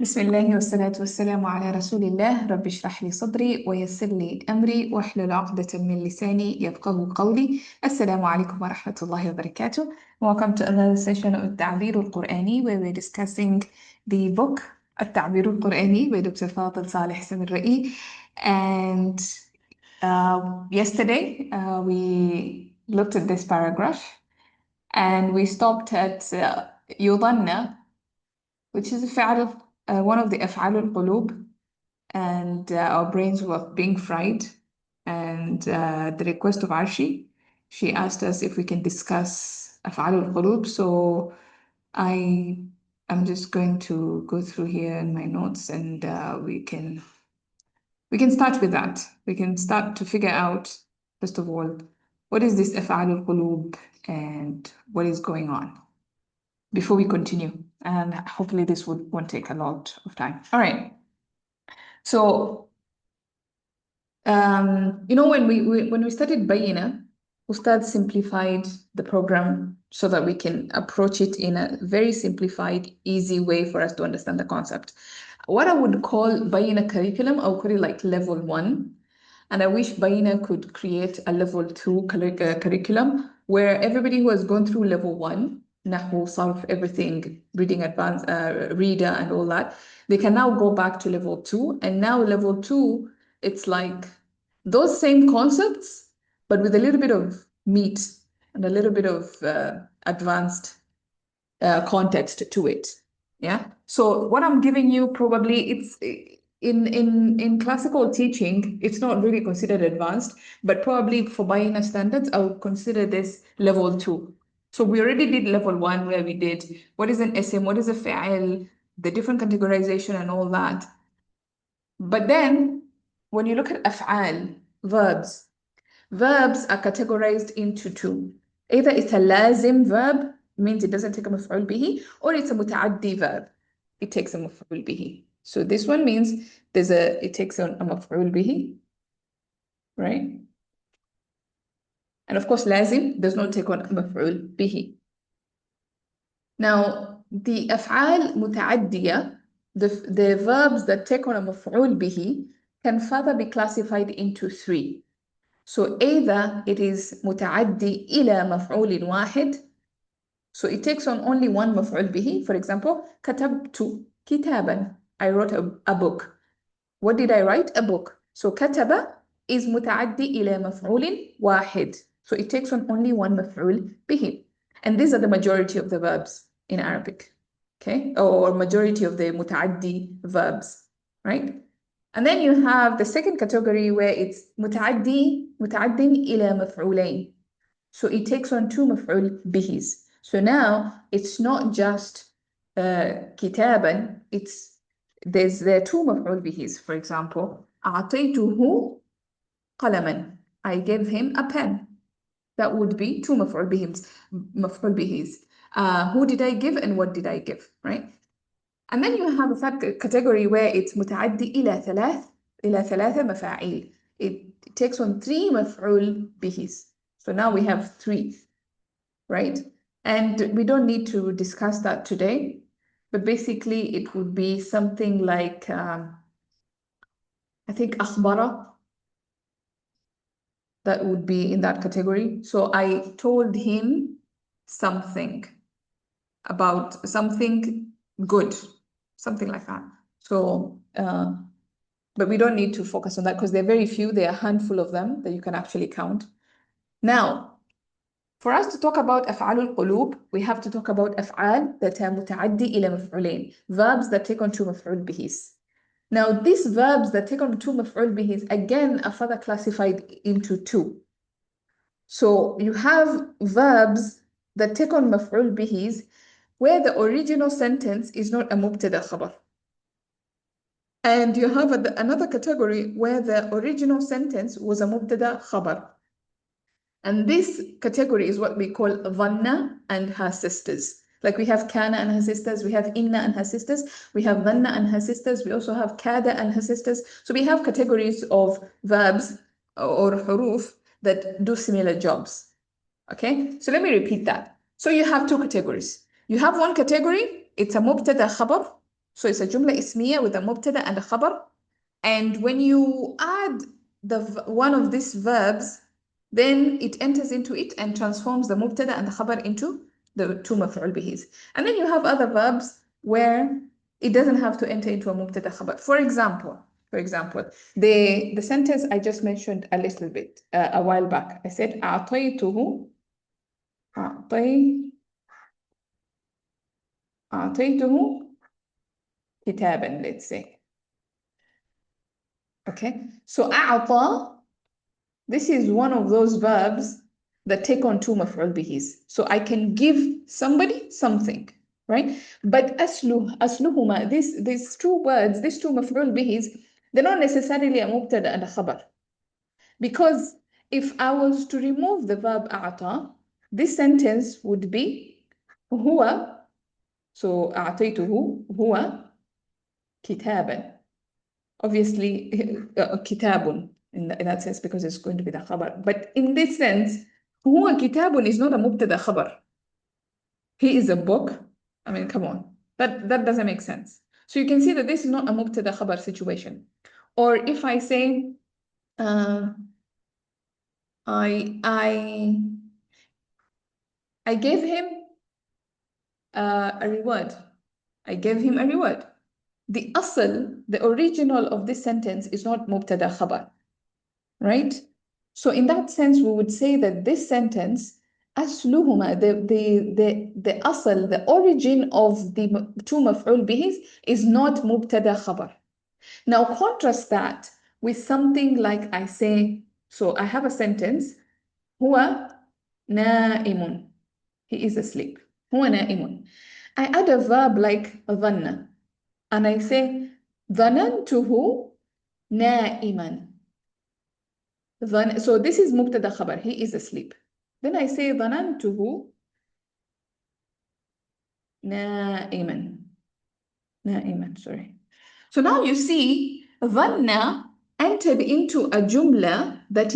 بسم الله والصلاة والسلام على رسول الله رب اشرح لي صدري ويسر لي أمري واحلل عقدة من لساني يفقه قولي. السلام عليكم ورحمة الله وبركاته. Welcome to another session of التعبير القرآني where we're discussing the book التعبير القرآني by Dr. فاضل صالح سمرائي. And yesterday we looked at this paragraph and we stopped at يظن, which is a فعل, one of the أفعال القلوب, and our brains were being fried. And the request of Arshi, she asked us if we can discuss أفعال القلوب. So I am just going to go through here in my notes, and we can start with that. We can start to figure out, first of all, what is this أفعال القلوب and what is going on before we continue. And hopefully this won't take a lot of time. All right. So, when we studied Bayina, Ustad simplified the program so that we can approach it in a very simplified, easy way for us to understand the concept. What I would call Bayina curriculum, I would call it like level 1. And I wish Bayina could create a level 2 curriculum where everybody who has gone through level 1, Nahu, Sarf, everything, reading advanced, reader and all that, they can now go back to level 2. And now level 2, it's like those same concepts, but with a little bit of meat and a little bit of advanced context to it. Yeah. So what I'm giving you probably it's in classical teaching, it's not really considered advanced, but probably for Bayina standards, I would consider this level 2. So we already did level 1 where we did what is an SM, what is a fa'il, the different categorization and all that. But then when you look at af'al, verbs are categorized into two. Either it's a lazim verb, means it doesn't take a maf'ul bihi, or it's a muta'addi verb. It takes a maf'ul bihi. So this one means it takes on a maf'ul bihi, right? And of course, lazim does not take on a maf'ul bihi. Now, the af'al muta'addiya, the verbs that take on a maf'ul bihi, can further be classified into three. So either it is متعدي إلى مفعول واحد, so it takes on only one مفعول به. For example, كتبت كتابا, I wrote a book. What did I write? A book. So كتب is متعدي إلى مفعول واحد, so it takes on only one مفعول به. And these are the majority of the verbs in Arabic, okay? Or majority of the متعدي verbs, right? And then you have the second category where it's متعدي إلى مفعولين. So it takes on two مفعول بهs. So now it's not just كتابا, there are two مفعول بهs. For example, أعطيته قلما, I gave him a pen. That would be two مفعول بهs. Who did I give and what did I give, right? And then you have a third category where it's متعدي إلى ثلاثة مفاعيل. It takes on three مفعول بهs. So now we have three, right? And we don't need to discuss that today, but basically it would be something like, I think أخبر, that would be in that category. So I told him something about something good, something like that. So, but we don't need to focus on that because there are very few, there are a handful of them that you can actually count. Now, for us to talk about أفعال القلوب, we have to talk about أفعال that are متعدي إلى مفعولين, verbs that take on two مفعول بهs. Now, these verbs that take on two مفعول بهs, again, are further classified into two. So you have verbs that take on مفعول بهs where the original sentence is not a مبتدا خبر. And you have another category where the original sentence was a mubtada khabar. And this category is what we call dhanna and her sisters. Like we have kana and her sisters, we have inna and her sisters, we have dhanna and her sisters, we also have kada and her sisters. So we have categories of verbs or huruf that do similar jobs. Okay, so let me repeat that. So you have two categories. You have one category, it's a mubtada khabar. So it's a jumla ismiya with a mubtada and a khabar. And when you add one of these verbs, then it enters into it and transforms the mubtada and the khabar into the two maf'ul bihis. And then you have other verbs where it doesn't have to enter into a mubtada khabar. For example, the sentence I just mentioned a little bit a while back. I said أعطيته كتابا, let's say. Okay, so أعطى, this is one of those verbs that take on two maf'ul bihis. So I can give somebody something, right? But asluhuma, these two words, these two maf'ul bihis, they're not necessarily a mubtada and a khabar. Because if I was to remove the verb أعطى, this sentence would be هو, so أعطيته هو كتابا. Obviously, kitabun in that sense, because it's going to be the khabar. But in this sense, huwa kitabun is not a mubtada khabar. He is a book. I mean, come on. That doesn't make sense. So you can see that this is not a mubtada khabar situation. Or if I say, I gave him a reward. I gave him a reward. The asl, the original of this sentence is not mubtada khabar, right? So in that sense, we would say that this sentence, asluhuma, the asl, the origin of the two maf'ul bihis is not mubtada khabar. Now contrast that with something like I say, so I have a sentence, huwa na'imun, he is asleep. Huwa na'imun. I add a verb like dhanna, and I say, dhanantuhu na'iman. So this is mubtada khabar, he is asleep. Then I say ظننته نائما. Sorry. So now you see ظن entered into a jumla that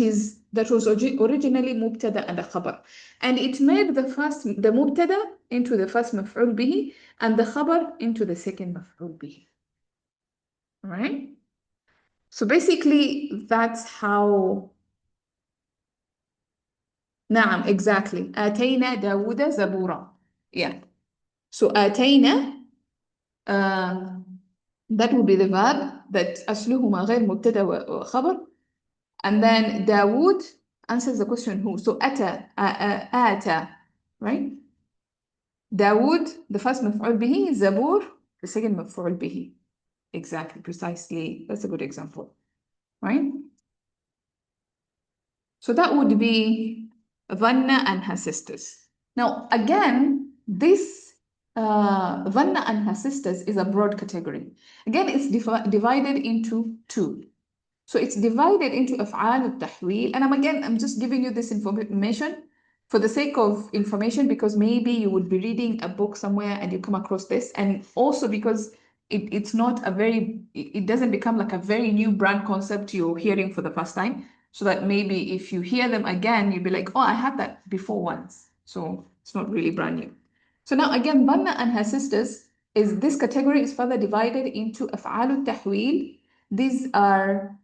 was originally mubtada and a khabar, and it made the mubtada into the first maf'ul bihi and the khabar into the second maf'ul bihi. All right? So basically that's how. نعم, exactly. آتينا داود زبورا. Yeah. So آتينا, that would be the verb that أصلهما غير مبتدأ وخبر. And then داود answers the question who. So أتى, آتى, right? داود, the first مفعول به. زبور, the second مفعول به. Exactly, precisely. That's a good example, right? So that would be Vanna and her sisters. Now, again, this Vanna and her sisters is a broad category. Again, it's divided into two. So it's divided into أفعال التحويل. And I'm just giving you this information for the sake of information, because maybe you would be reading a book somewhere and you come across this. And also because it's not it doesn't become like a very new brand concept you're hearing for the first time. So that maybe if you hear them again, you'll be like, oh, I had that before once. So it's not really brand new. So now again, Vanna and her sisters, this category is further divided into أفعال التحويل. These are,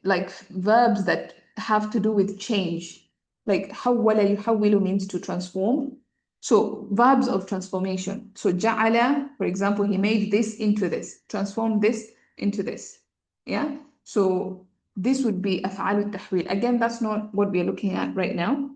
like verbs that have to do with change. Like حول يحول means to transform. So verbs of transformation. So جعل, for example, he made this into this, transformed this into this. Yeah. So this would be أفعال التحويل. Again, that's not what we are looking at right now.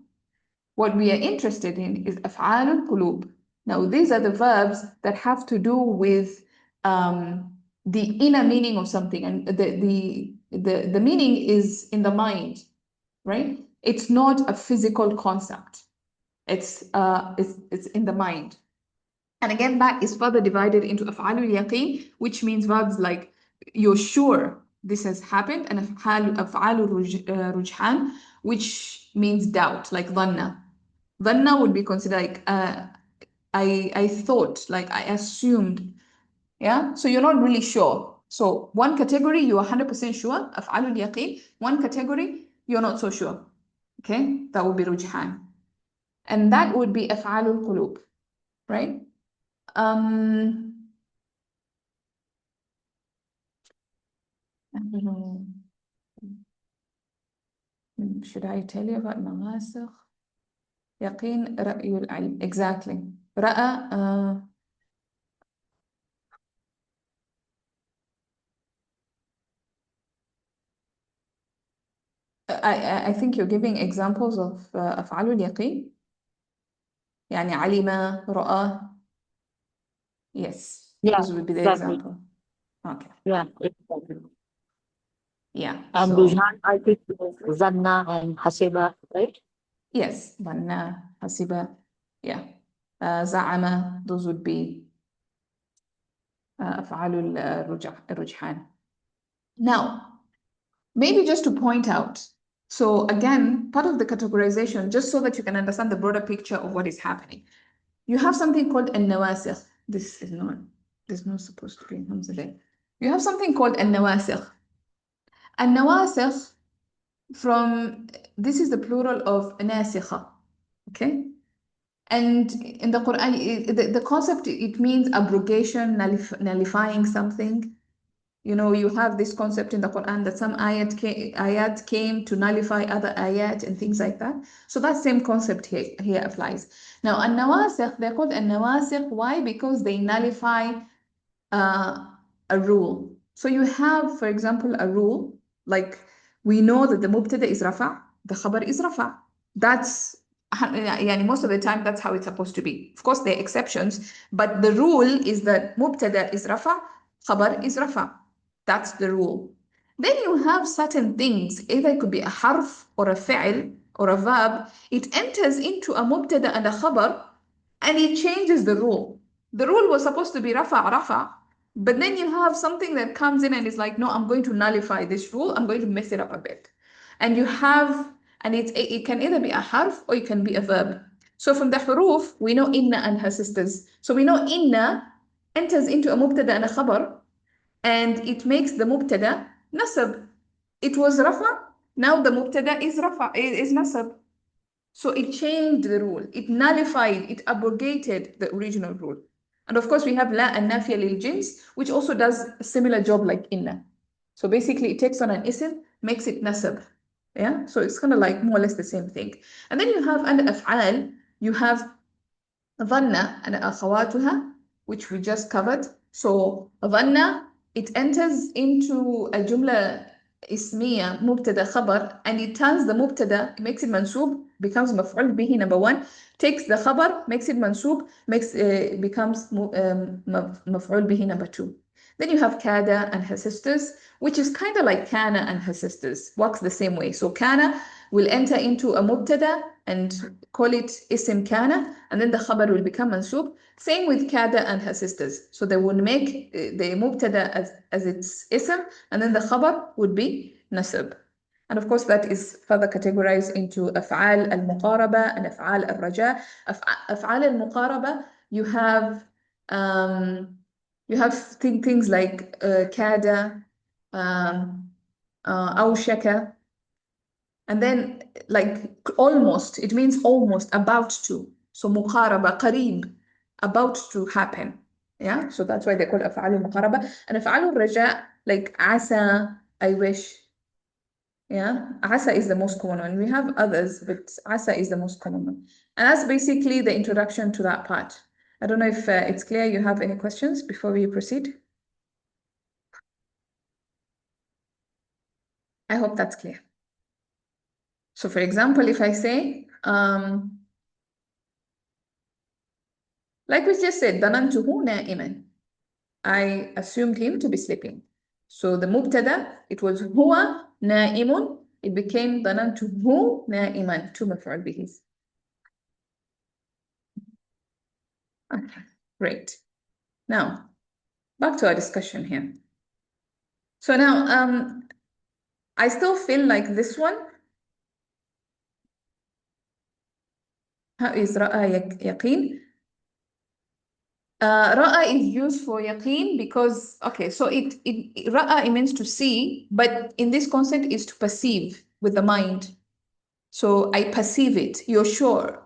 What we are interested in is أفعال القلوب. Now, these are the verbs that have to do with the inner meaning of something, and the meaning is in the mind, right? It's not a physical concept. It's in the mind. And again, that is further divided into أفعال اليقين, which means verbs like you're sure this has happened, and أفعال الرجحان, which means doubt, like ظن. ظن would be considered like I thought, like I assumed. Yeah, so you're not really sure. So one category you're 100% sure, أفعال اليقين. One category you're not so sure. Okay, that would be رجحان. And that would be أفعال القلوب, right? Should I tell you about نواسخ? يقين رأي العلم. Exactly. رأى I think you're giving examples of أفعال اليقين. يعني علم رأى. Yes, Yeah, those would be the exactly. example. Okay. Yeah, exactly. Yeah. And So Rujhan, I think Zanna and Hasiba, right? yes, ظن حسب. Yeah. زعم, those would be أفعال الرجحان. Now, maybe just to point out, so again, part of the categorization, just so that you can understand the broader picture of what is happening. You have something called النواسخ. This is not, there's not supposed to be in Hamza there. You have something called النواسخ. النواسخ, from, this is the plural of ناسخة, okay? And in the Quran, the concept, it means abrogation, nullifying something. You know, you have this concept in the Quran that some ayat came to nullify other ayat and things like that. So that same concept here applies. Now, an-nawasikh, they're called an-nawasikh. Why? Because they nullify a rule. So you have, for example, a rule, like we know that the mubtada is rafa, the khabar is rafa. That's, yani most of the time, that's how it's supposed to be. Of course, there are exceptions, but the rule is that mubtada is rafa, khabar is rafa. That's the rule. Then you have certain things, either it could be a harf or a fi'l or a verb. It enters into a mubtada and a khabar, and it changes the rule. The rule was supposed to be rafa, but then you have something that comes in and is like, no, I'm going to nullify this rule. I'm going to mess it up a bit. And you have, and it can either be a harf or it can be a verb. So from the huruf, we know inna and her sisters. So we know inna enters into a mubtada and a khabar, and it makes the mubtada nasab. It was rafa, now the mubtada is rafa, is nasab. So it changed the rule, it nullified, it abrogated the original rule. And of course, we have la and nafiya lil jins, which also does a similar job like inna. So basically, it takes on an ism, makes it nasab. Yeah, so it's kind of like more or less the same thing. And then you have under af'al, you have dhanna and akhawatuha, which we just covered. So dhanna, it enters into a jumla ismiya, mubtada khabar, and it turns the mubtada, makes it mansoob, becomes maf'ul bihi number one, takes the khabar, makes it mansoob, becomes maf'ul bihi number two. Then you have kada and her sisters, which is kind of like kana and her sisters, works the same way. So kana will enter into a mubtada and call it isim kana, and then the khabar will become mansoob. Same with kada and her sisters. So they would make the mubtada as its ism, and then the khabar would be nasab. And of course, that is further categorized into af'al al-muqaraba and af'al al-raja. Af'al al-muqaraba, you have things like kada, awshaka, and then like almost, it means almost, about to. So muqaraba, qareeb, about to happen. Yeah, so that's why they call af'al al-muqaraba. And af'al al-raja, like asa, I wish. Yeah, asa is the most common one. We have others, but asa is the most common one. And that's basically the introduction to that part. I don't know if it's clear. You have any questions before we proceed? I hope that's clear. So for example, if I say, like we just said, ظننته نائما. I assumed him to be sleeping. So the mubtada, it was huwa نائم. It became ظننته نائما, two مفعول به. Okay, great. Now, back to our discussion here. So now, I still feel like this one. How is رأى يقين? Ra'a is used for yaqeen because, okay, so ra'a, it means to see, but in this concept is to perceive with the mind. So I perceive it. You're sure.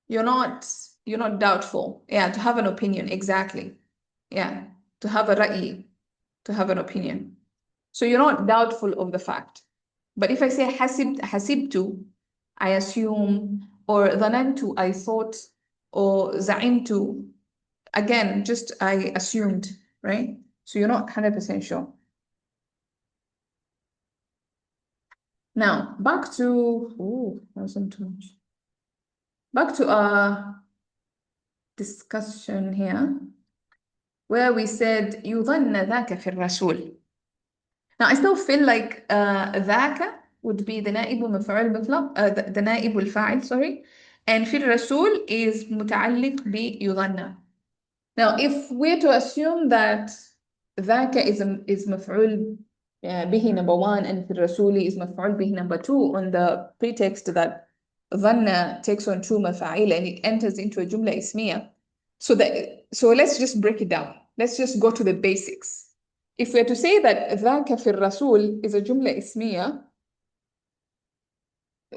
You're not doubtful. Yeah, to have an opinion, exactly. Yeah, to have a ra'i, to have an opinion. So you're not doubtful of the fact. But if I say حسبت, I assume, or ظننت, I thought, or زعمت, again, just I assumed, right? So you're not 100% sure. Now, back to, that wasn't too much. Back to our discussion here, where we said يظن ذاك في الرسول. Now, I still feel like ذاك would be the نائب مفعول مطلق, the نائب الفاعل, sorry. And في الرسول is متعلق بيظن. Now, if we're to assume that ذاك is مفعول به number 1 and في الرسول is مفعول به number 2 on the pretext that ظن takes on 2 مفاعيل and it enters into a جملة اسمية. So let's just break it down. Let's just go to the basics. If we're to say that ذاك في الرسول is a جملة اسمية,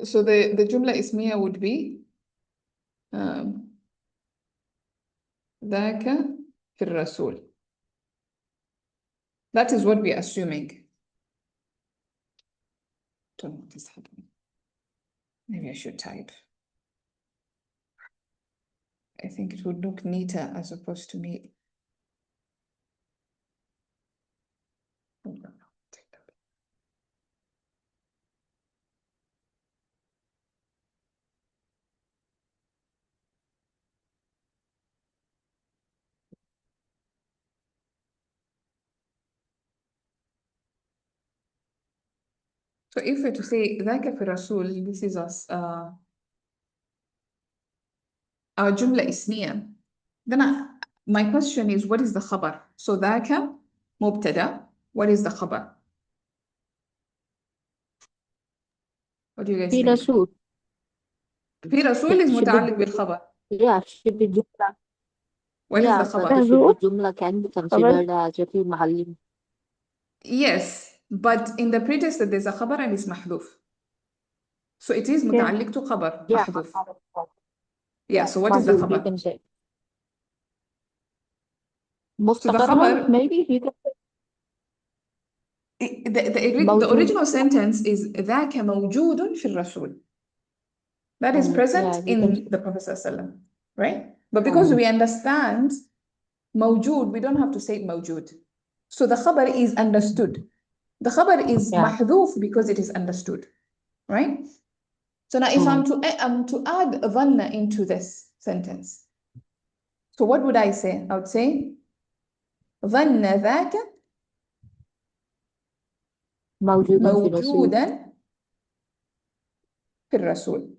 so the جملة اسمية would be ذاك في الرسول. That is what we're assuming. Don't know what is happening. Maybe I should type. I think it would look neater as opposed to me. So if we're to say ذاك في الرسول, this is us, our جملة اسمية, then my question is, what is the خبر? So ذاك مبتدأ, what is the خبر? What do you guys في think? رسول. في رسول is should be- متعلق بالخبر. Yeah, should be جملة. What is the Yeah, خبر? but should be جملة can be considered as في محل. Yes, but in the pretext that there's a خبر and it's محذوف. So it is متعلق to خبر Yeah. محذوف. Yeah, so what is the محذوف, you خبر? can say. So the مستقرة, خبر, maybe you can say. the موجود. original sentence is ذاك موجود في الرسول. That is present Yeah, you can in the Prophet ﷺ, right? But because we understand موجود, we don't have to say موجود. So the خبر is understood. The خبر is محذوف because it is understood, right? So now if I'm to add ظن into this sentence, so what would I say? I would say ظن ذاك موجودا في الرسول.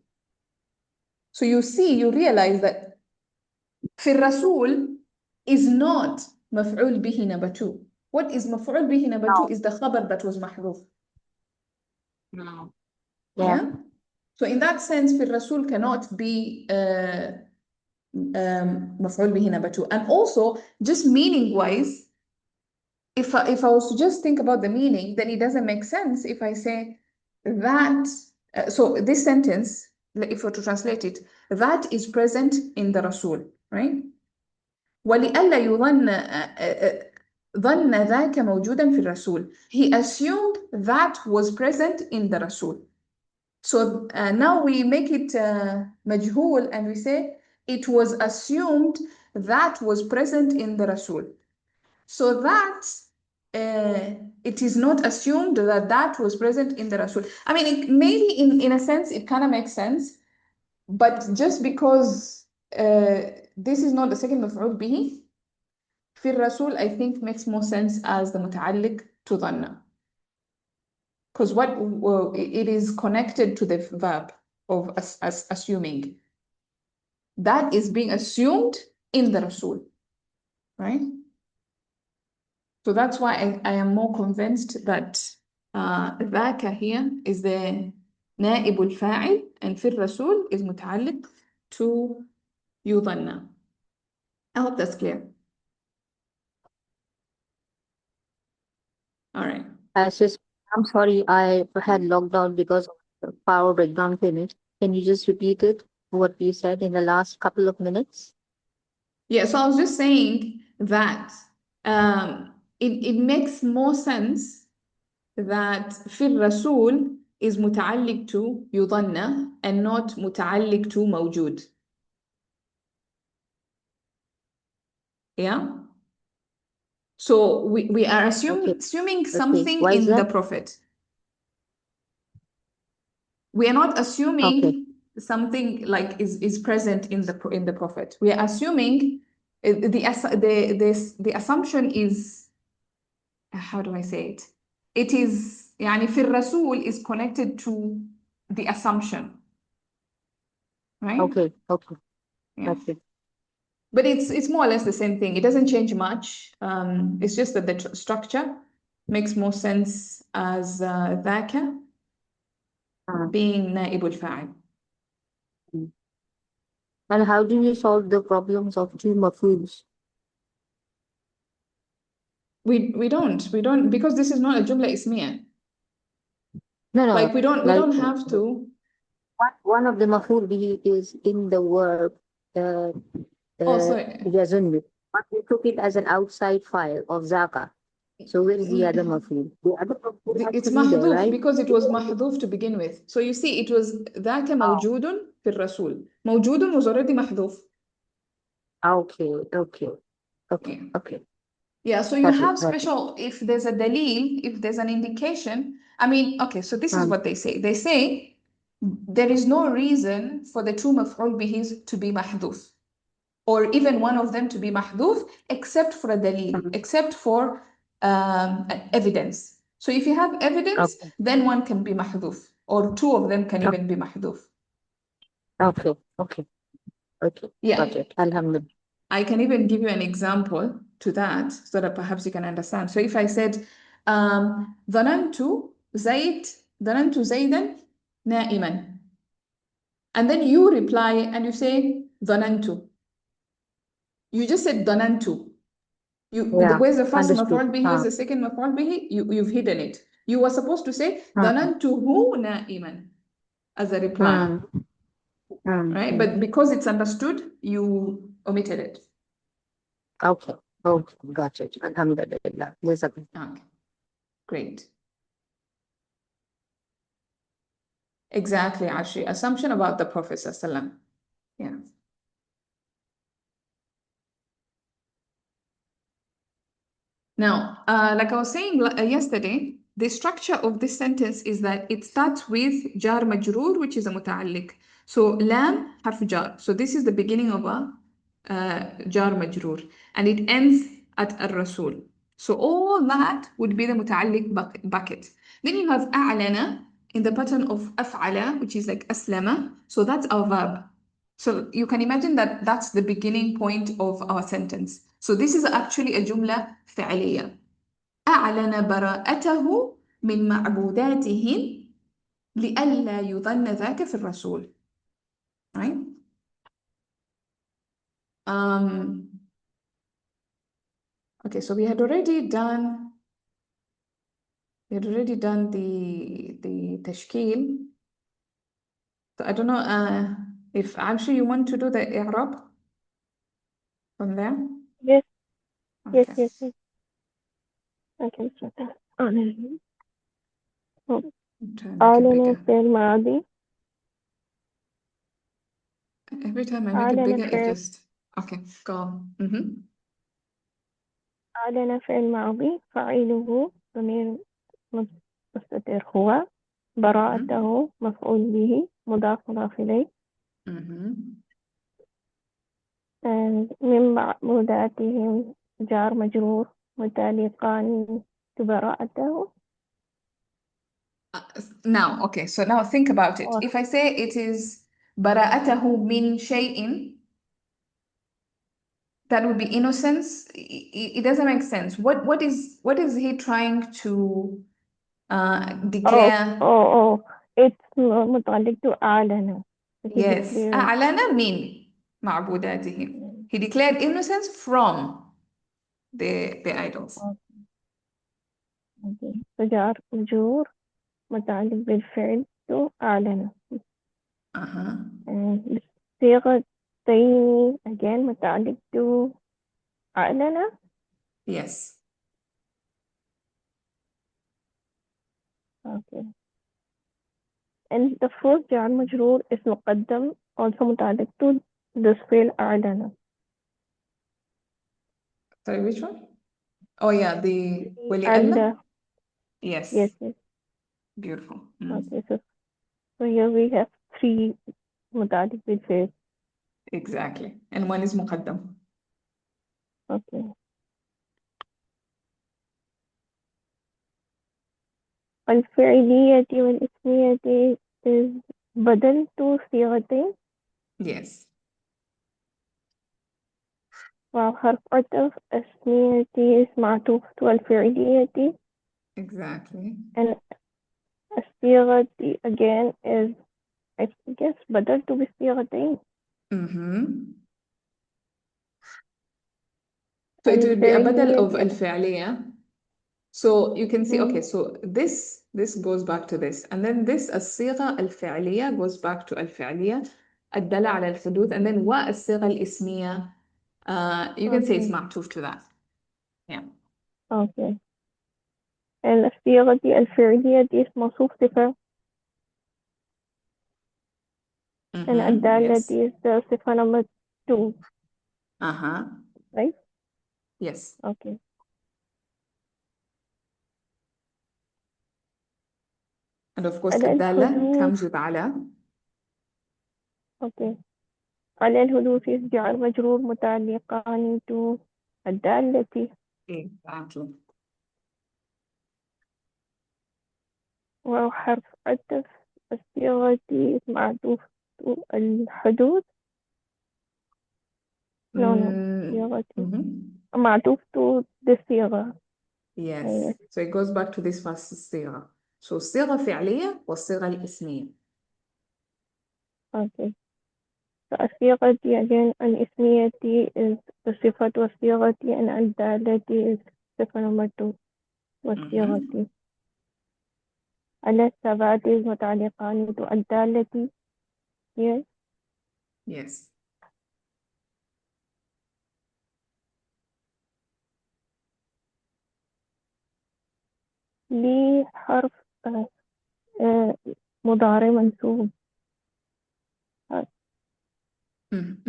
So you see, you realize that في الرسول is not مفعول به number 2. What is مفعول به number 2 is the خبر that was محذوف. Yeah. So in that sense, في الرسول cannot be مفعول به number 2. And also, just meaning-wise, if I was to just think about the meaning, then it doesn't make sense if I say that. So this sentence, if we were to translate it, that is present in the Rasul, right? وَلِأَلَّا يُظَنَّ ظَنَّ ذَاكَ مَوْجُودًا فِي الرَّسُولِ. He assumed that was present in the Rasul. So now we make it مجهول and we say it was assumed that was present in the Rasul. So that it is not assumed that that was present in the Rasul. I mean, maybe in a sense it kind of makes sense, but just because this is not the second مفعول به, في الرسول I think makes more sense as the متعلق to ظن. Because it is connected to the verb of assuming. That is being assumed in the Rasul, right? So that's why I am more convinced that ذاك here is the نائب الفاعل and في الرسول is متعلق to يظن. I hope that's clear. All right. I'm sorry, I had logged out because of the power breakdown finished. Can you just repeat it, what you said in the last couple of minutes? Yeah, so I was just saying that it makes more sense that في الرسول is متعلق to يظن and not متعلق to موجود. Yeah? So we are Okay. assuming Okay. something Why is in the that? Prophet. We are not Okay. assuming something like is present in the Prophet. We are assuming the assumption is, how do I say it? It is يعني في الرسول is connected to the assumption, right? Okay. Okay. Yeah. Okay. But it's more or less the same thing. It doesn't change much. It's just that the structure makes more sense as ذاك being نائب الفاعل. And how do you solve the problems of two maf'uls? We don't because this is not a jumla ismiya. No, Like we like don't have to. one of the maf'ul bihi is in the verb Oh, sorry. yazunnu, but we took it as an outside file of zaka. So where is the other maf'ul? The other maf'ul has It's to be there, mahdhuf right? because it was mahdhuf to begin with. So you see, it was ذاك موجود في الرسول. موجود was already mahdhuf. Okay. Okay. Okay. Yeah. Okay. Yeah, so you Got it, have got it. special, if there's a dalil, if there's an indication. I mean, okay, so this is what they say. They say there is no reason for the two maf'ul bihis to be mahdhuf, or even one of them to be mahdhuf, except for a dalil, except for evidence. So if you have evidence, Okay. then one can be mahdhuf, or two of them can even be mahdhuf. Okay. Okay. Okay. Yeah. Got it. Alhamdulillah. I can even give you an example to that so that perhaps you can understand. So if I said, ظننت زيدا نائما, and then you reply and you say ظننت. You just said ظننت. Yeah. Where's the first Understood. مفعول به? Where's the second مفعول به? You've hidden it. You were supposed to say ظننته نائما as a reply, right? But because it's understood, you omitted it. Okay. Okay. Got it. Alhamdulillah. Jazakallah. Okay, great. Exactly, Ashi. Assumption about the Prophet ﷺ. Yeah. Now, like I was saying yesterday, the structure of this sentence is that it starts with jar majroor, which is a muta'alliq. So lam harf jar. So this is the beginning of a jar majroor, and it ends at ar-rasul. So all that would be the muta'alliq bucket. Then you have a'lana in the pattern of af'ala, which is like aslama. So that's our verb. So you can imagine that that's the beginning point of our sentence. So this is actually a jumla فعلية. أعلن براءته من معبوداتهم لئلا يظن ذاك في الرسول. Right? Okay, so we had already done the tashkil. So I don't know if actually you want to do the i'rab from there. Yes, Okay. yes. I can start that. أعلن I'm trying to make it أعلن bigger. في الماضي Every time I make it أعلن bigger, it في just okay. Go on. أعلن في الماضي فاعله ضمير مستتر هو براءته مفعول به مضاف إليه من معبوداتهم جار مجرور متعلقان ببراءته. Now, okay, so now think about it. If I say it is bara'atahu min shay'in, that would be innocence. It doesn't make sense. What is he trying to declare? It's متعلق to أعلن. Yes, أعلن من معبوداتهم. He declared innocence from the idols. جار مجرور متعلق بالفعل to أعلن. صيغة تاني again متعلق to أعلن. Yes. Okay. And the first جار مجرور is مقدم, also متعلق to this فعل أعلن. Sorry, which one? Oh yeah, the ولألا. أعلن. Yes. Yes, yes. Beautiful. Okay, so here we have 3 متعلق بالفعل. Exactly. And one is مقدم. Okay. الفعلية والاسمية is بدل to صيغتين Yes. وحرف عطف اسمية is معطوف والفعلية Exactly. and الصيغة again is I guess بدلت بالصيغتين. So it will be a بدل of الفعلية الفعلية. So you can see, okay, so this goes back to this, and then this الصيغة الفعلية goes back to الفعلية الدالة على الحدوث, and then والصيغة الاسمية you can say it's Okay. معطوف to that. Yeah. Okay. and الصيغة الفعلية is موصوف صفة and الدالة Yes. is the صفة number 2, right? Yes. Okay. And of course على الدالة الحدوث. comes with على. Okay. على الحدوث is جار مجرور متعلقان to الدالة. Exactly. وحرف عطف الصيغة معطوف to الحدوث. No. صيغة معطوف to the صيغة. Yes. So it goes back to this first صيغة. So صيغة فعلية والصيغة الاسمية. Okay. فالصيغة again الاسمية is الصفة والصيغة and الدالة is صفة number 2 والصيغة. على الثبات متعلقان to الدالة. Yes. Yes. لي حرف مضارع منصوب. حرف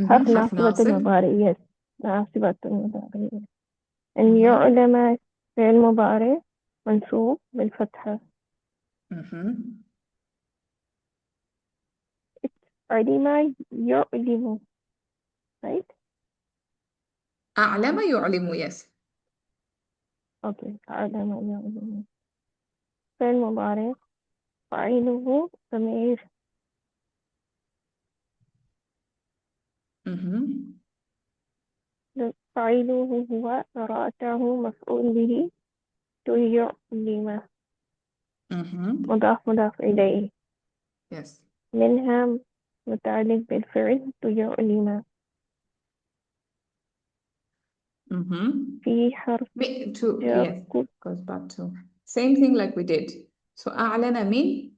حرف ناصبة ناصب. المضارع. Yes. ناصبة المضارع. أن يعلم فعل مضارع منصوب بالفتحة. علم يعلم, right? أعلم يعلم. Yes. Okay. علم يعلم فعل مضارع فاعله ضمير. فاعله هو قراءته مفعول به يعلم مضاف إليه. Yes. منها متعلق بالفعل يعلم. في حرف Yes. Goes back to same thing like we did. So أعلن من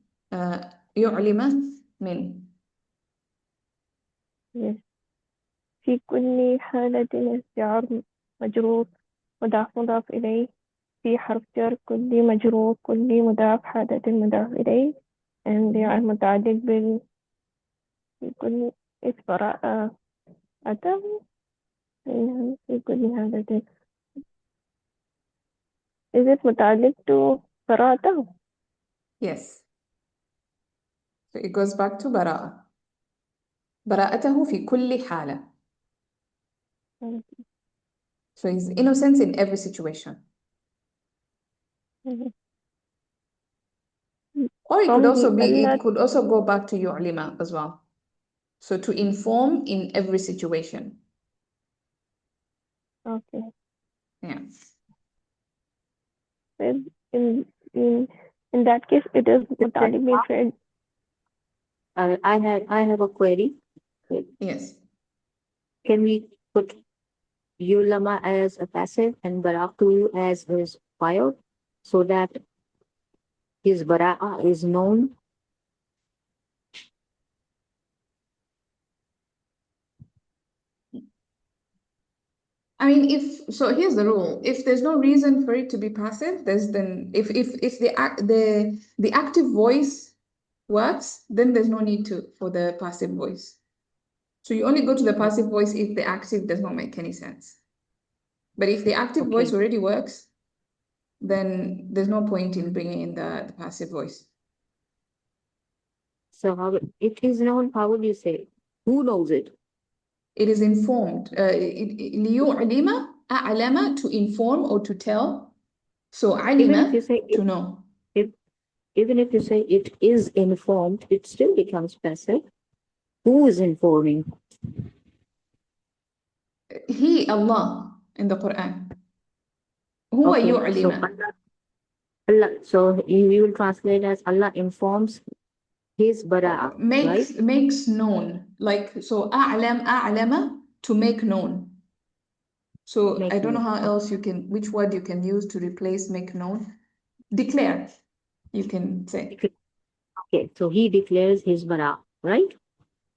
يعلم من. Yes. في كل حالة استعار مجرور مضاف إليه. في حرف جر كل مجرور كل مضاف حالة مضاف إليه and they are متعلق بال في كل براءة أتم في كل حالة. Is it متعلق to براءته? Yes. So it goes back to براءة. براءته في كل حالة. So his innocence in every situation. Or it could also be, it could also go back to يعلم as well. So to inform in every situation. Okay. Yeah. In that case, it is متعلق بالفعل. I have a query. Yes. Can we put Yulama as a passive and Baraktu as his file so that his Bara'a is known? I mean, so here's the rule. If there's no reason for it to be passive, then if the active voice works, then there's no need for the passive voice. So you only go to the passive voice if the active does not make any sense. But if the active voice already works, then there's no point in bringing in the passive voice. So how it is known, how would you say? Who knows it? It is informed. ليعلم أعلم, to inform or to tell. So Even if you علم, say to know. even if you say it is informed, it still becomes passive. Who is informing? He, Allah, in the Quran. هو Okay, so يعلم. Allah, so you will translate as Allah informs his bara, right? Makes known. Like, so أعلم, to make known. So Make I don't know known. how else which word you can use to replace make known. Declare, you can say. Okay, so he declares his bara, right?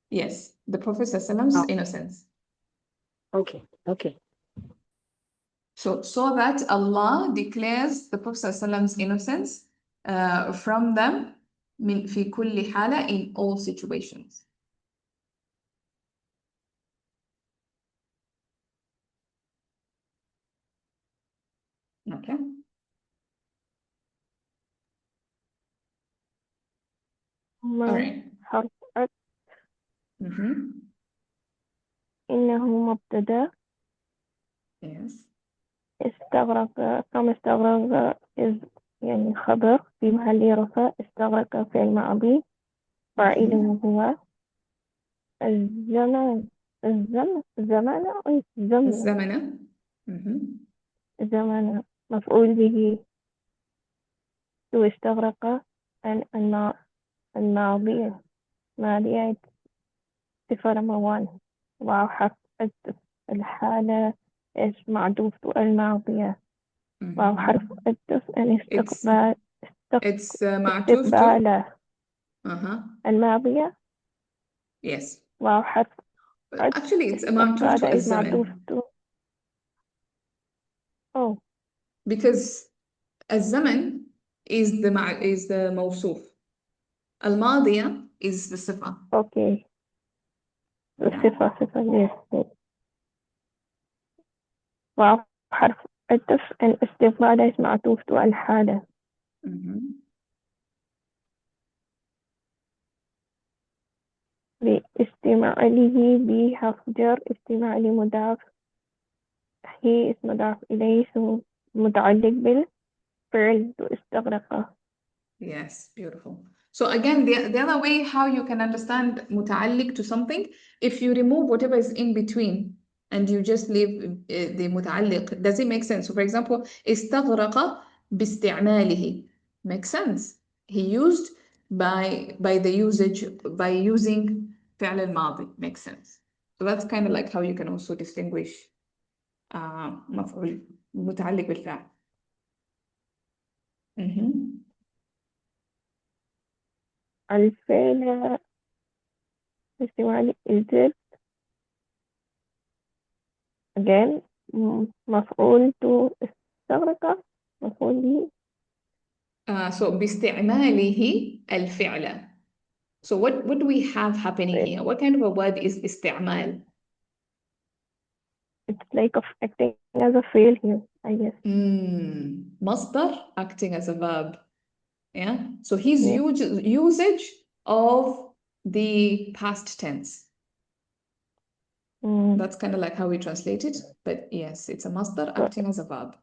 Yes, the Prophet ﷺ's innocence. Okay. So that Allah declares the Prophet ﷺ's innocence from them في كل حالة, in all situations. Okay. All right. حرف أت Mm-hmm. إنه مبتدأ Yes. استغرق is يعني خبر في محل رفع استغرق فعل ماضي فاعله هو الزمن الزمن. Mm-hmm. زمن مفعول به واستغرق الماضية ماضية صفة نمبر 1 واو حرف الحالة معطوف الماضية واو حرف الاستقبال It's معطوف to استقباله الماضية yes. واو حرف Actually it's معطوف to is معطوف الزمن. to oh Because الزمن is the موصوف. الماضية is the صفة. okay صفة yes واو حرف الاستقبال is معطوف to الحالة لاستعماله بحرف جر استعمال مضاف هي اسم مضاف إليه متعلق بالفعل استغرق. Yes, beautiful. So again, the other way how you can understand متعلق to something, if you remove whatever is in between and you just leave the متعلق, does it make sense? So for example, استغرق باستعماله makes sense. He used by the usage, by using فعل الماضي, makes sense. So that's kind of like how you can also distinguish مفعول متعلق بالفعل. الفعل استعمال is again مفعول to استغرق مفعول به So باستعماله الفعل. So what do we have happening here? What kind of a word is استعمال? It's like acting as a fail here, I guess. مصدر acting as a verb. Yeah. So his usage of the past tense. That's kind of like how we translate it. But yes, it's a masdar acting as a verb.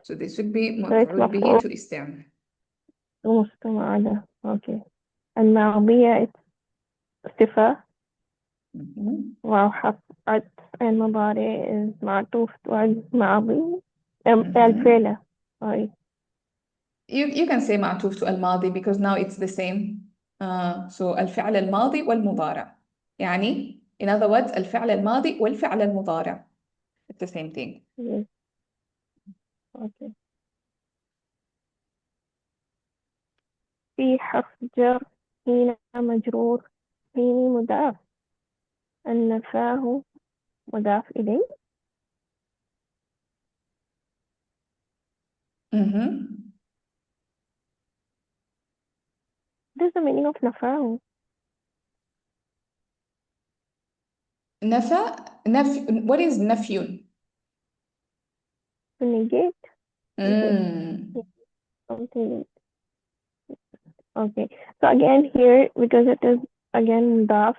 So this would be مفعول به to استعمال. مستعملة. Okay. الماضية صفة وحرف المضارع is معطوف على الماضي الفعل. Sorry. You can say معطوف to الماضي because now it's the same. So الفعل الماضي والمضارع. يعني in other words الفعل الماضي والفعل المضارع. It's the same thing. Yes. Okay. في حرف جر حين مجرور حين مضاف النفاه مضاف إليه Mhm. What is the meaning of نفاه? What is نفي? To negate? Mm. Something. Okay. So again here, because it is again mudaf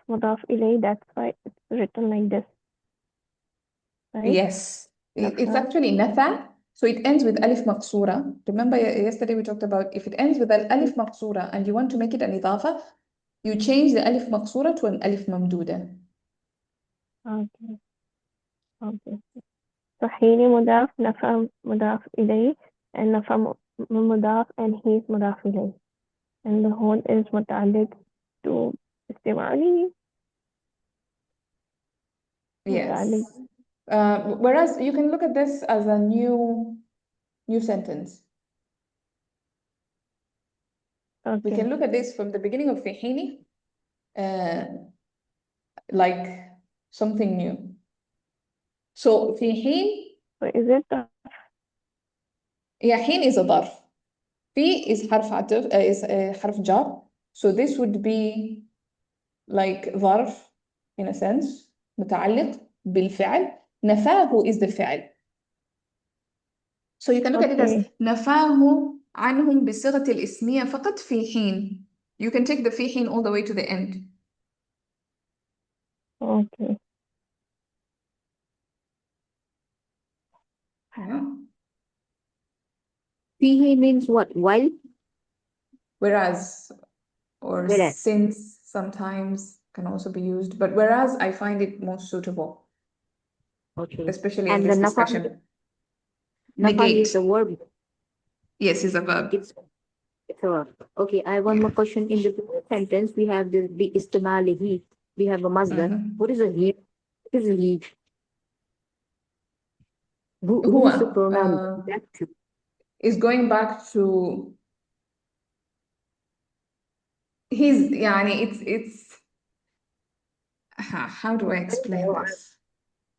ilay, that's why it's written like this, right? Yes, it's نفاه. actually نفع. So it ends with ألف مقصورة. Remember yesterday we talked about if it ends with an ألف مقصورة and you want to make it an إضافة, you change the ألف مقصورة to an ألف ممدودة. Okay. Okay. So حين مضاف نفى مضاف إليه and نفى مضاف and he is مضاف إليه and the whole is متعدد to استماعي متعدد. Yes. Whereas you can look at this as a new sentence. We Okay. can look at this from the beginning of في حين like something new. So في حين, So is it the yeah, حين is a ظرف. في is حرف عطف is حرف جر. So this would be like ظرف in a sense متعلق بالفعل. نفاه is the فعل. So you can look at it as okay? نفاه عنهم بصيغة الاسمية فقط في حين. You can take the في حين all the way to the end. Okay. Yeah. Fihi means what? While? Whereas or Whereas. since sometimes can also be used, but whereas I find it most suitable, Okay. especially in And this the discussion. nafa Negate. is a verb. Yes, is a verb. It's a verb. Okay, I have one more question. In the sentence, we have the istimalihi. We have a masdar. Mhm. What is a he? What is a he? Who هو is the pronoun? is going back to his يعني it's how do I explain this?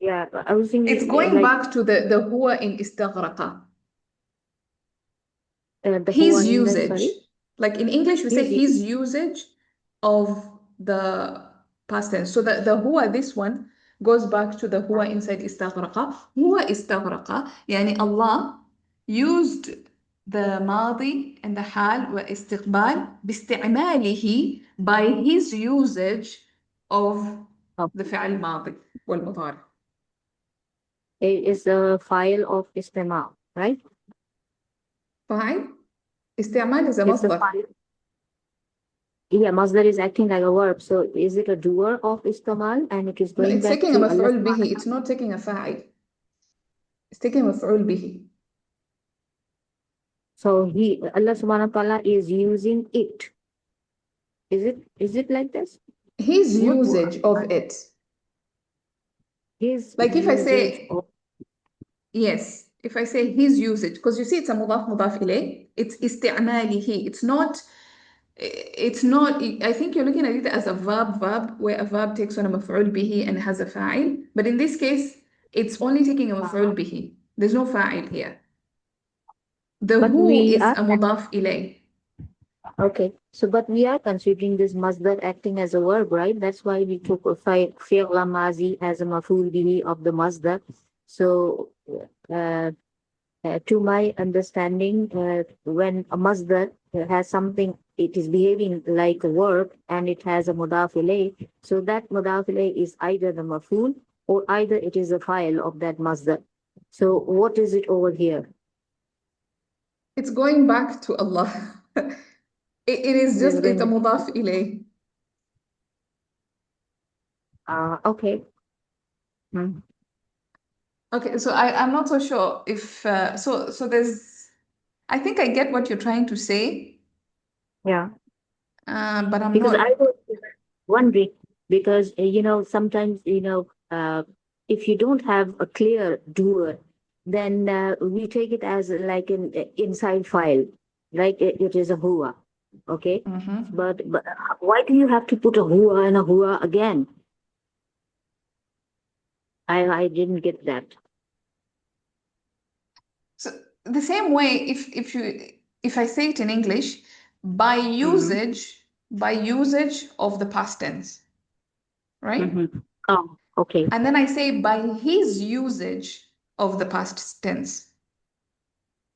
Yeah, I was thinking It's going like back to the هو in استغرق. the His who in the usage. sorry. Like in English, we say His his usage of the past tense. So the هو, this one, goes back to the هو inside استغرق. هو استغرق يعني Allah used the ماضي and the حال واستقبال باستعماله by his usage of Oh, the فعل الماضي والمضارع. it is a file of istimal, right? فاعل استعمال is a It's a مصدر. file. Yeah, masdar is acting like a verb. So is it a doer of istimal and it is No, going it's back taking to a Allah مفعول به. subhanahu It's not taking a فاعل. It's taking a مفعول به. So Allah subhanahu wa ta'ala is using it. Is it like this? His What usage of it. his Like if I usage say, of yes, if I say his usage, because you see it's a مضاف مضاف إليه, it's استعماله. It's not, I think you're looking at it as a verb, where a verb takes on a مفعول به and has a فاعل. But in this case, it's only taking a مفعول به. There's no فاعل here. The but who we is are a مضاف إليه. okay. So but we are considering this masdar acting as a verb, right? That's why we took a fi'l mazi as a maf'ul bihi of the masdar. So uh, to my understanding, when a masdar has something, it is behaving like a verb and it has a mudaf ilayh. So that mudaf ilayh is either the maf'ul or either it is a file of that masdar. So what is it over here? It's going back to Allah. It is This is just, it's a going. مضاف إليه. Okay. Hmm. Okay, so I'm not so sure if so there's, I think I get what you're trying to say, Yeah. but I'm Because I not. was wondering, because sometimes if you don't have a clear doer, then we take it as like an inside file, like it is a hua, okay? Mhm. But why do you have to put a hua and a hua again? I didn't get that. the same way if I say it in English, by usage of the past tense, right? Oh, okay. And then I say by his usage of the past tense.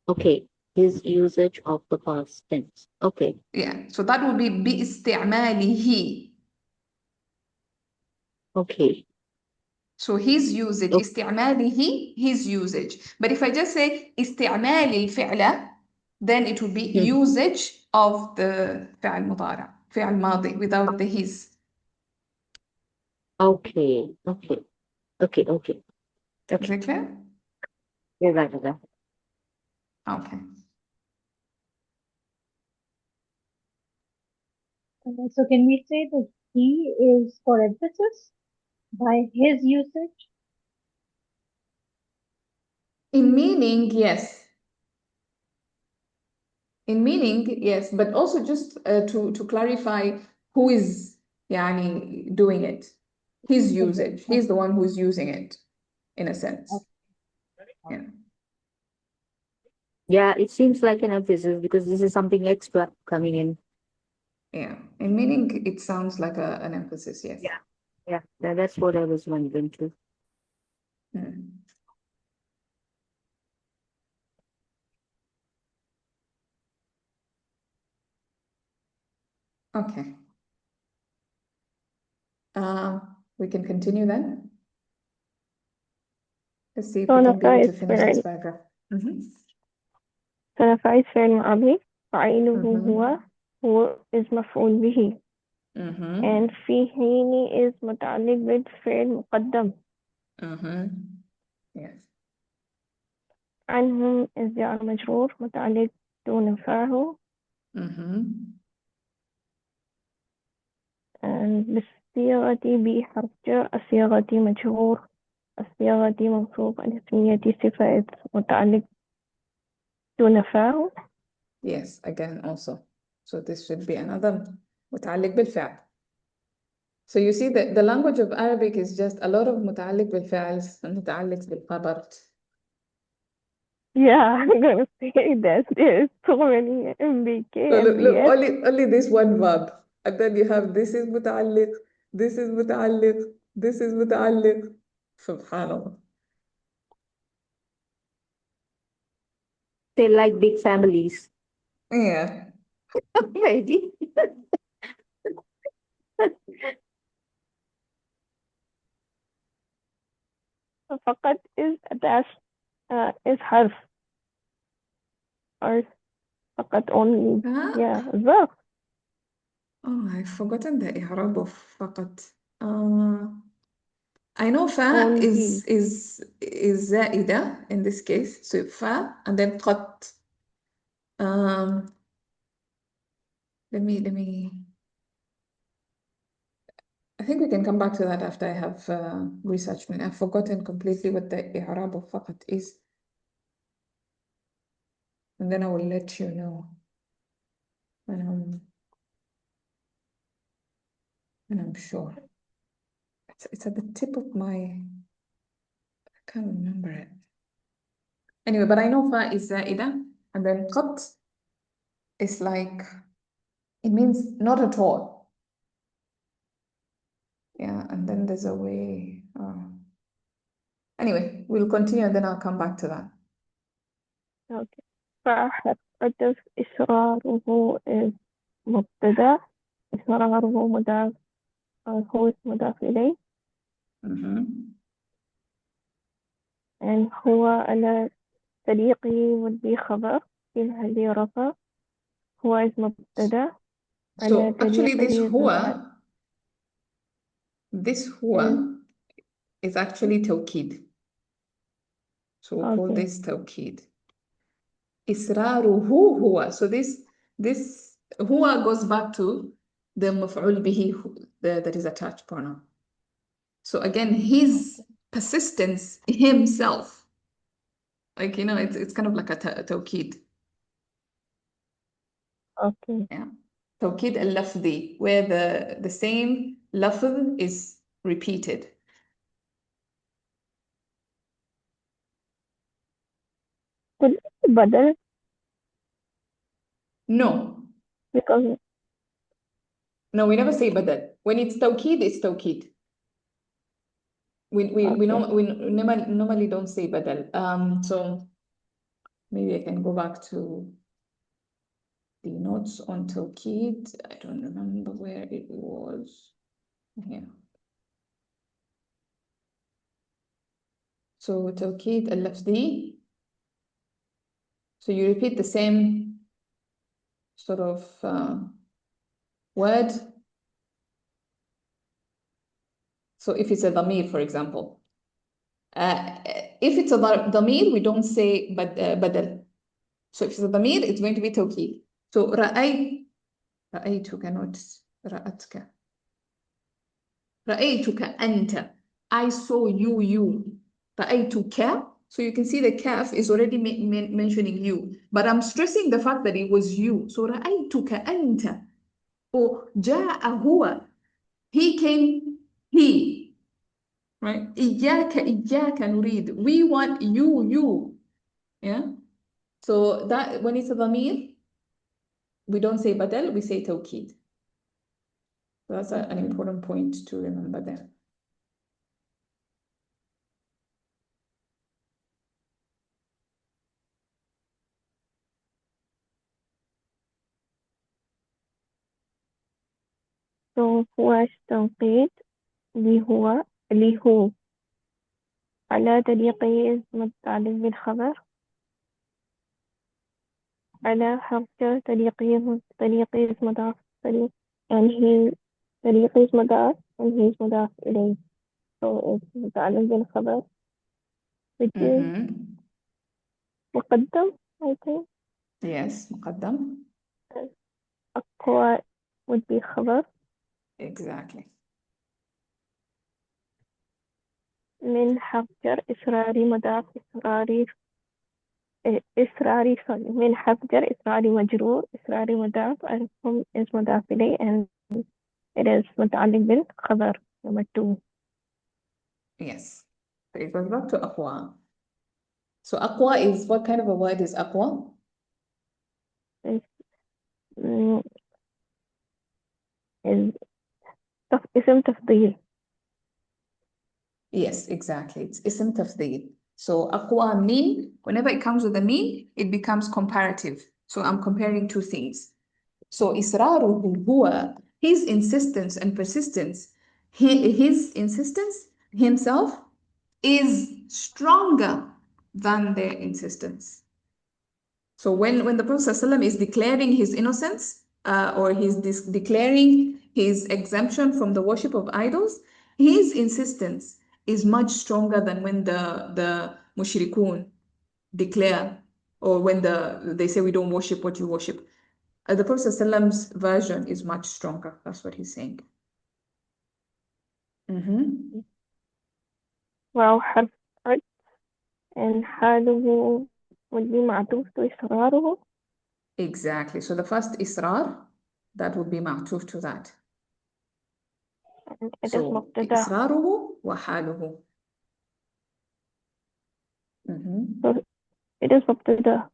Okay. His usage of the past tense. Okay. Yeah, so that would be باستعماله. Okay. So his usage, Okay. استعماله, his usage. But if I just say استعمال الفعل, then it would be usage of the فعل مضارع, فعل ماضي without the his. Okay. Okay. Okay. Okay. Is it clear? Yeah, right. Okay. So can we say that he is for emphasis by his usage? In meaning, yes. In meaning, yes, but also just to clarify who is يعني doing it. His usage. He's the one who's using it, in a sense. Yeah. Yeah, it seems like an emphasis because this is something extra coming in. Yeah. In meaning, it sounds like an emphasis, yes. Yeah. Yeah, that's what I was wondering too. Hmm. Okay. We can continue then. Let's see if we can be able to finish this paragraph. سنفعل فعل ماضي فاعله هو is مفعول به and في حين is متعلق بالفعل مقدم Yes. عنهم is جار مجرور متعلق دون فاعله and بالصيغة بحرف جر الصيغة مجرور الصيغة منصوب الاسمية صفة متعلق دون فاعل. Yes, again also. So this should be another متعلق بالفعل. So you see that the language of Arabic is just a lot of متعلق بالفعل متعلق بالخبر. Yeah, I'm gonna say that there's so many MBK, So look, MBS. only this one verb. And then you have this is متعلق, this is متعلق, this is متعلق. Subhanallah. They like big families. Yeah. Maybe. فقط is attached is حرف or فقط only. Huh? Yeah, verb. Oh, I've forgotten the إعراب of فقط. I know فا Only. is زائدة in this case. So فا and then قط. Let me. I think we can come back to that after I have researched it. I've forgotten completely what the إعراب of فقط is. And then I will let you know when I'm sure. It's at the tip of my, I can't remember it. Anyway, but I know فا is زائدة and then قط is like, it means not at all. Yeah, and then there's a way. Anyway, we'll continue and then I'll come back to that. Okay. فحرف عطف إصراره is مبتدأ إصراره مضاف هو مضاف إليه and هو على طريقه would be خبر في محل رفع هو is مبتدأ على So actually طريقه this هو is actually توكيد. So we'll call this توكيد. إصراره هو. So this هو goes back to the مفعول به that is attached pronoun. So again, his persistence himself, like, you know, it's kind of like a توكيد. Okay. Yeah. توكيد اللفظي, where the same لفظ is repeated. Could بدل No, because no, we never say badal. When it's tawkid, it's tawkid. We normally don't say badal. So maybe I can go back to the notes on tawkid. I don't remember where it was. Here. So tawkid al-lafzi. So you repeat the same sort of word. So if it's a dhamir, for example, if it's a dhamir, we don't say badal. So if it's a dhamir, it's going to be tawkid. So رأيتك not رأتك. رأيتك أنت. I saw you. رأيتك. So you can see the kaf is already mentioning you. But I'm stressing the fact that it was you. So رأيتك أنت. Or جاء هو. He came, he. Right? إياك نريد. We want you. Yeah? So that when it's a dhamir, we don't say badal, we say tawkid. So that's an important point to remember there. so هو توقيت اللي هو على طريقة اسم متعلق بالخبر على حرف جر طريقة اسم مضاف يعني هي طريقة اسم مضاف and he is مضاف إليه so it's متعلق بالخبر which is مقدم I think Yes, مقدم. أقوى would be خبر Exactly. من حرف جر إصراري مضاف إصراري sorry من حرف جر إصراري مجرور إصراري مضاف أعرفهم is مضاف إليه and it is متعلق بالخبر number 2 Yes. So it goes back to aqwa. So aqwa is, what kind of a word is aqwa? is اسم تفضيل Yes, exactly. It's ism tafdeel. So aqwa mean, whenever it comes with a mean, it becomes comparative. So I'm comparing two things. So israruhu huwa, his insistence and persistence, his insistence himself is stronger than their insistence. So when the Prophet ﷺ is declaring his innocence or he's declaring his exemption from the worship of idols, his insistence is much stronger than when the mushrikun declare or when they say we don't worship what you worship. The Prophet ﷺ's version is much stronger. That's what he's saying. واو حرف عد and حاله would be معطوف to إصراره Exactly. So the first israr, that would be ma'tuf to that. and it is So مبتدأ إصراره وحاله. so it is مبتدأ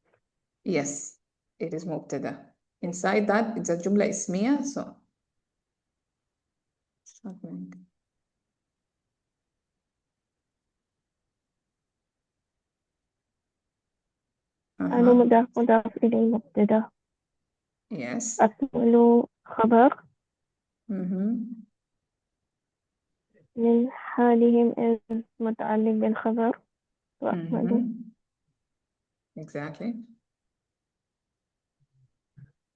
Yes, it is mubtada. Inside that, it's a jumla ismiya, so something. أنا مضاف إليه مبتدأ Yes. أكمل خبر Mm-hmm. من حالهم is متعلق بالخبر وأكمل Exactly.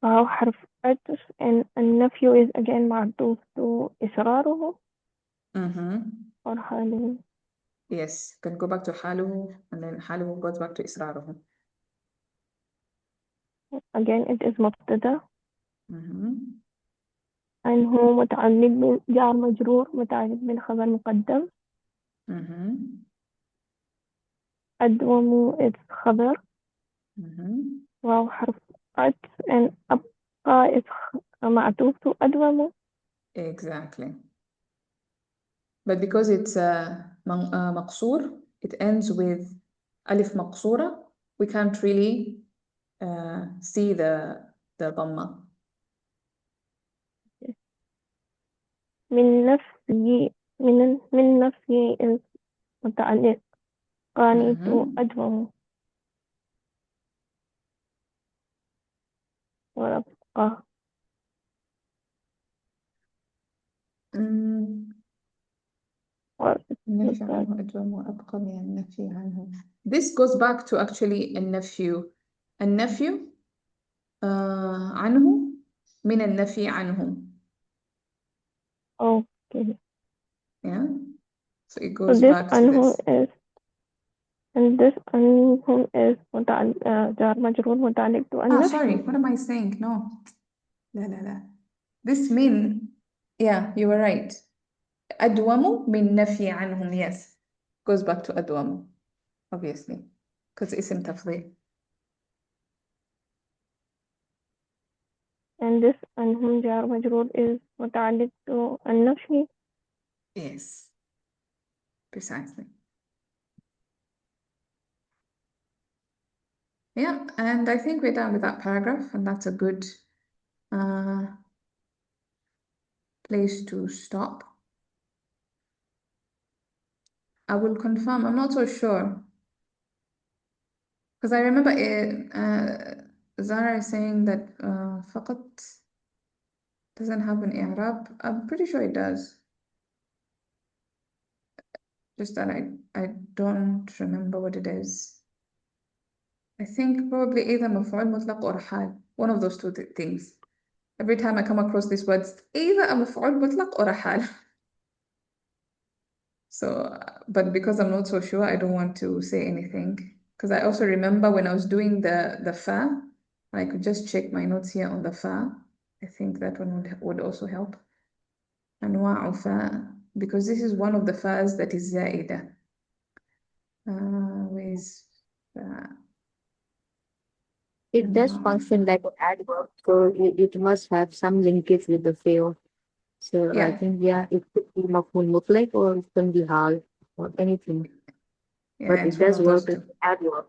واو حرف عطف and النفي is again معطوف to إصراره or حاله Yes, can go back to حاله and then حاله goes back to إصراره. again it is مبتدأ Mm-hmm. and هو متعلق بالجار مجرور متعلق بالخبر مقدم أدوم is خبر واو حرف عطف and أبقى is معطوف to أدوم Exactly. But because it's مقصور, it ends with ألف مقصورة we can't really see the dhamma. من نفسه من نفسه is متعلق قانت Mhm. أدوم وأبقى Mm, النفي وأبقى عنه أدوم وأبقى من النفي عنه. This goes back to actually النفي عنه من النفي عنه. okay. Yeah, so it So goes this back to عنه this. is and this عنهم is جار مجرور متعلق بالنفي. Sorry, what am I saying? No. لا لا لا. This mean, yeah, you were right. أدوم من نفي عنهم, yes. Goes back to أدوم, obviously. Because اسم تفضيل. And this عنهم جار مجرور is متعلق بالنفي. Yes, precisely. Yeah, and I think we're done with that paragraph, and that's a good place to stop. I will confirm, I'm not so sure. Because I remember Zara is saying that فقط doesn't have an i'rab. I'm pretty sure it does. Just that I don't remember what it is. I think probably either مفعول مطلق or حال. One of those two things. Every time I come across these words, either a مفعول مطلق or a حال. So, but because I'm not so sure, I don't want to say anything. Because I also remember when I was doing the fa, I could just check my notes here on the fa. I think that one would also help. أنواع fa, because this is one of the fas that is زائدة. Where is fa? It does function like an adverb, so it must have some linkage with the field. So I Yeah. think, yeah, it could be mafhul mutlaq or it can be hal or anything. Yeah, But it's it one does of those work as two. an adverb.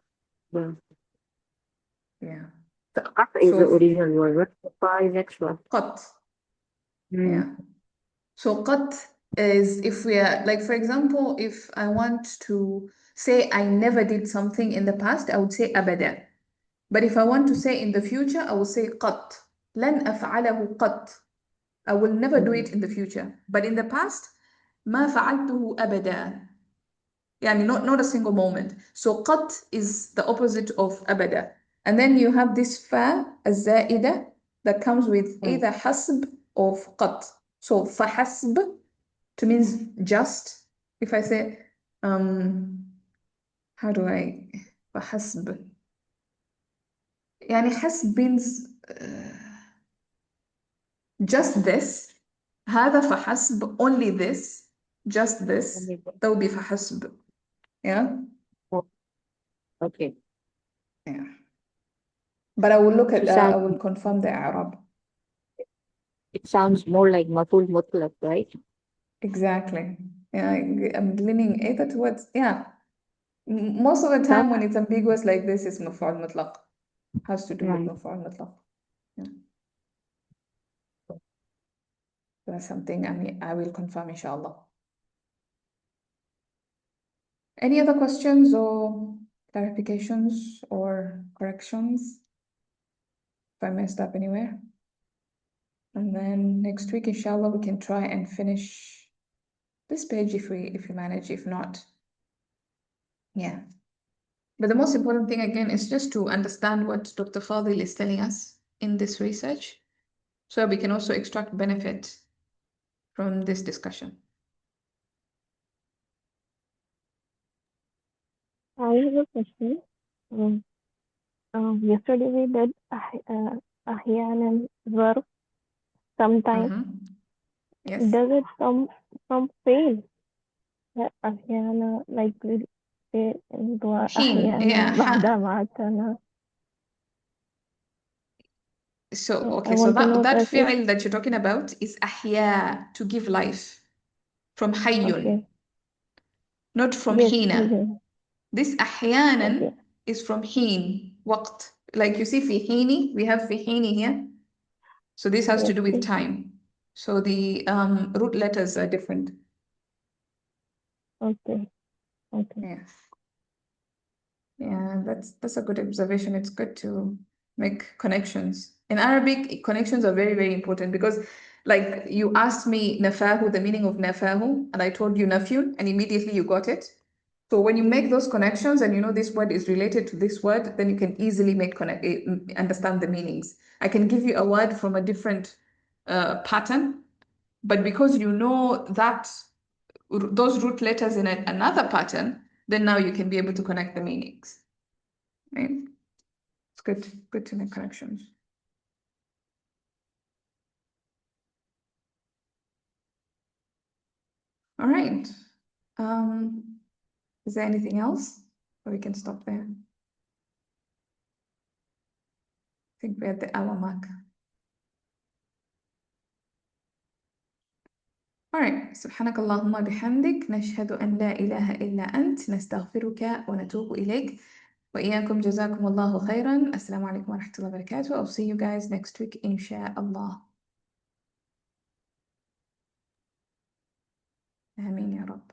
Yeah. Yeah. So qat is the So original word, but fa is extra. قط. Mm. Yeah. So قط is if we are, like, for example, if I want to say I never did something in the past, I would say أبدا. But if I want to say in the future, I will say قط. لن أفعله قط. I will never do it in the future. But in the past, ما فعلته أبدا. يعني not a single moment. So قط is the opposite of أبدا. And then you have this fa الزائدة that comes with either حسب or قط. So فحسب to means just. If I say how do I فحسب يعني حسب means just this. هذا فحسب, only this, just this. That would be فحسب. Yeah. Okay. Yeah. But I will look at, So I will confirm the Arab. it sounds more like maful mutlaq, right? Exactly. Yeah, I'm leaning either towards, yeah. Most of the time when it's ambiguous like this, it's مفعول مطلق. Has to do with Right. مفعول مطلق. Yeah. That's something I will confirm, inshallah. Any other questions or clarifications or corrections? If I messed up anywhere. And then next week, inshallah, we can try and finish this page if we manage. If not, yeah. But the most important thing again is just to understand what Dr. Fadil is telling us in this research, so we can also extract benefit from this discussion. I have a question. Yesterday we did أحيانا verb sometimes. Yes. Does it come from fail? أحيانا like we say in dua حين, أحيانا yeah, بعدما أتانا. So, So okay, I so want to know that that fi'l that you're talking about is أحيا, to give life, from حي, okay. not from Yes, حين. okay. This أحيانا Okay. is from حين, وقت. Like you see في حيني, we have في حيني here. So this has to do with Yes. time. So the root letters are different. Okay. Okay. Yeah. Yeah, that's a good observation. It's good to make connections. In Arabic, connections are very, very important because like you asked me nafahu, the meaning of nafahu, and I told you nafyun, and immediately you got it. So when you make those connections and you know this word is related to this word, then you can easily understand the meanings. I can give you a word from a different pattern, but because you know that those root letters in another pattern, then now you can be able to connect the meanings. Right? It's good to make connections. All right. Is there anything else? Or we can stop there. I think we're at the hour mark. Alright, سبحانك اللهم بحمدك نشهد أن لا إله إلا أنت نستغفرك ونتوب إليك وإياكم جزاكم الله خيرا. السلام عليكم ورحمة الله وبركاته. I'll see you guys next week inshallah. آمين يا رب.